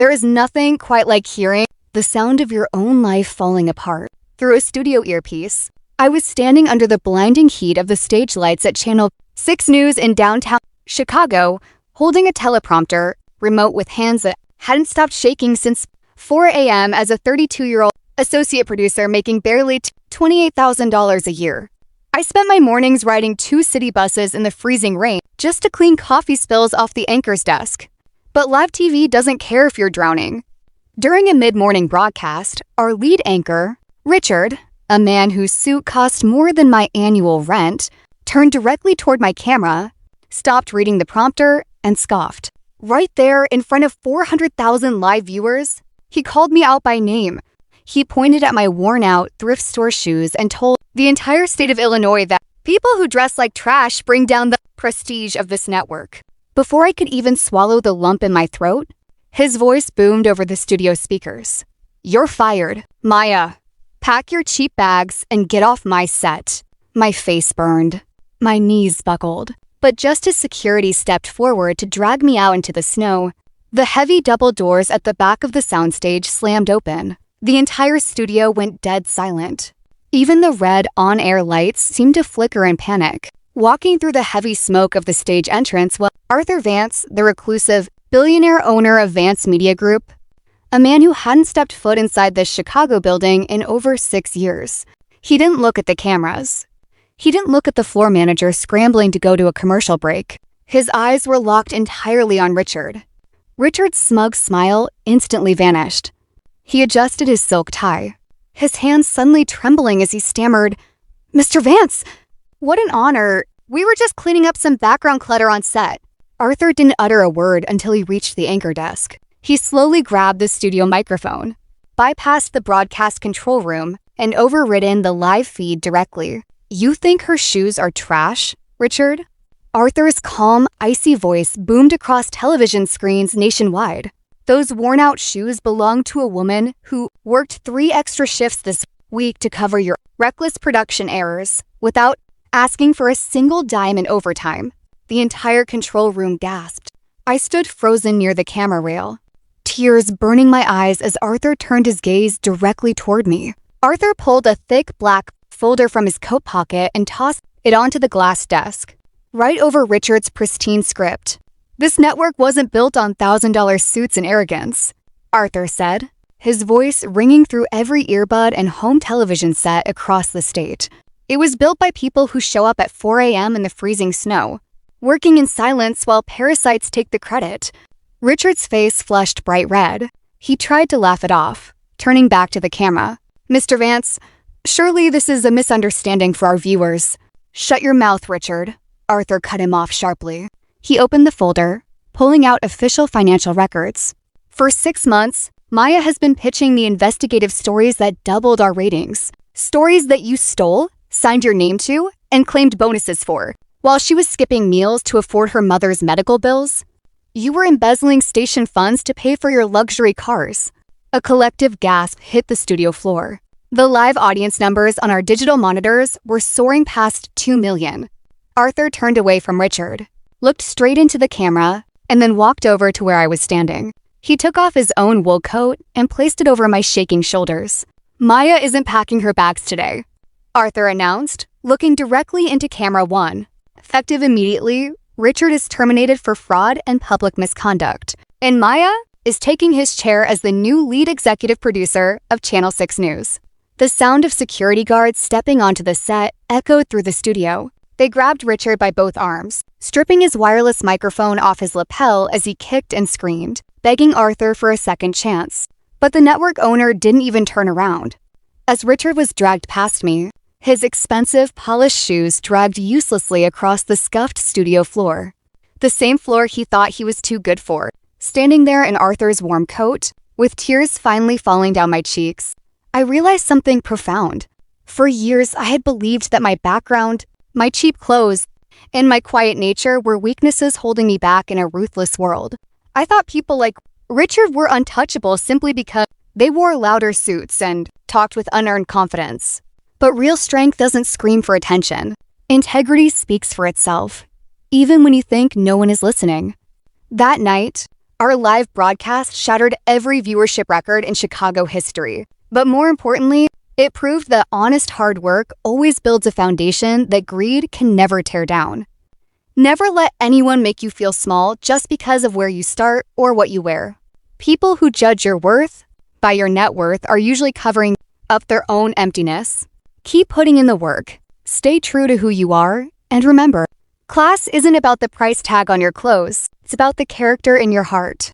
There is nothing quite like hearing the sound of your own life falling apart through a studio earpiece. I was standing under the blinding heat of the stage lights at Channel 6 News in downtown Chicago, holding a teleprompter remote with hands that hadn't stopped shaking since 4 a.m. as a 32-year-old associate producer making barely $28,000 a year. I spent my mornings riding 2 city buses in the freezing rain just to clean coffee spills off the anchor's desk. But live TV doesn't care if you're drowning. During a mid-morning broadcast, our lead anchor, Richard, a man whose suit cost more than my annual rent, turned directly toward my camera, stopped reading the prompter, and scoffed. Right there in front of 400,000 live viewers, he called me out by name. He pointed at my worn-out thrift store shoes and told the entire state of Illinois that people who dress like trash bring down the prestige of this network. Before I could even swallow the lump in my throat, his voice boomed over the studio speakers. "You're fired, Maya. Pack your cheap bags and get off my set." My face burned. My knees buckled. But just as security stepped forward to drag me out into the snow, the heavy double doors at the back of the soundstage slammed open. The entire studio went dead silent. Even the red on-air lights seemed to flicker in panic. Walking through the heavy smoke of the stage entrance was Arthur Vance, the reclusive billionaire owner of Vance Media Group, a man who hadn't stepped foot inside the Chicago building in over 6 years. He didn't look at the cameras. He didn't look at the floor manager scrambling to go to a commercial break. His eyes were locked entirely on Richard. Richard's smug smile instantly vanished. He adjusted his silk tie, his hands suddenly trembling as he stammered, "Mr. Vance, what an honor. We were just cleaning up some background clutter on set." Arthur didn't utter a word until he reached the anchor desk. He slowly grabbed the studio microphone, bypassed the broadcast control room, and overridden the live feed directly. "You think her shoes are trash, Richard?" Arthur's calm, icy voice boomed across television screens nationwide. "Those worn-out shoes belong to a woman who worked 3 extra shifts this week to cover your reckless production errors without asking for a single dime in overtime." The entire control room gasped. I stood frozen near the camera rail, tears burning my eyes as Arthur turned his gaze directly toward me. Arthur pulled a thick black folder from his coat pocket and tossed it onto the glass desk, right over Richard's pristine script. "This network wasn't built on $1,000 suits and arrogance," Arthur said, his voice ringing through every earbud and home television set across the state. "It was built by people who show up at 4 a.m. in the freezing snow, working in silence while parasites take the credit." Richard's face flushed bright red. He tried to laugh it off, turning back to the camera. "Mr. Vance, surely this is a misunderstanding for our viewers." "Shut your mouth, Richard," Arthur cut him off sharply. He opened the folder, pulling out official financial records. "For 6 months, Maya has been pitching the investigative stories that doubled our ratings. Stories that you stole, signed your name to, and claimed bonuses for, while she was skipping meals to afford her mother's medical bills. You were embezzling station funds to pay for your luxury cars." A collective gasp hit the studio floor. The live audience numbers on our digital monitors were soaring past 2 million. Arthur turned away from Richard, looked straight into the camera, and then walked over to where I was standing. He took off his own wool coat and placed it over my shaking shoulders. "Maya isn't packing her bags today," Arthur announced, looking directly into camera 1. "Effective immediately, Richard is terminated for fraud and public misconduct, and Maya is taking his chair as the new lead executive producer of Channel 6 News." The sound of security guards stepping onto the set echoed through the studio. They grabbed Richard by both arms, stripping his wireless microphone off his lapel as he kicked and screamed, begging Arthur for a second chance. But the network owner didn't even turn around. As Richard was dragged past me, his expensive, polished shoes dragged uselessly across the scuffed studio floor. The same floor he thought he was too good for. Standing there in Arthur's warm coat, with tears finally falling down my cheeks, I realized something profound. For years, I had believed that my background, my cheap clothes, and my quiet nature were weaknesses holding me back in a ruthless world. I thought people like Richard were untouchable simply because they wore louder suits and talked with unearned confidence. But real strength doesn't scream for attention. Integrity speaks for itself, even when you think no one is listening. That night, Our live broadcast shattered every viewership record in Chicago history. But more importantly, it proved that honest hard work always builds a foundation that greed can never tear down. Never let anyone make you feel small just because of where you start or what you wear. People who judge your worth by your net worth are usually covering up their own emptiness. Keep putting in the work, stay true to who you are, and remember, class isn't about the price tag on your clothes, it's about the character in your heart.